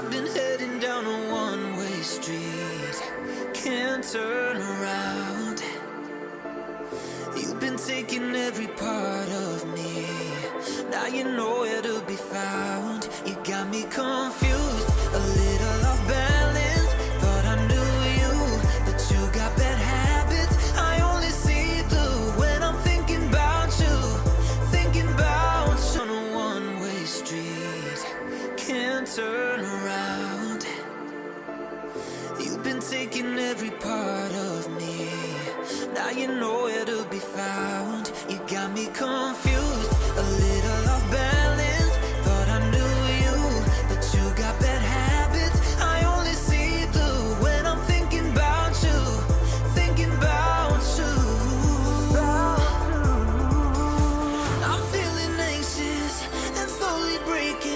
I've been heading down a one-way street, can't turn around. You've been taking every part of me, now you know where to be found. You got me confused, a little off balance. Thought I knew you, but you got bad habits. I only see blue when I'm thinking about you, thinking about you. On a one-way street, can't turn around. You've been taking every part of me, now you know where to be found. You got me confused, a little off balance. Thought I knew you, but you got bad habits. I only see blue when I'm thinking about you, thinking about you. I'm feeling anxious and slowly breaking.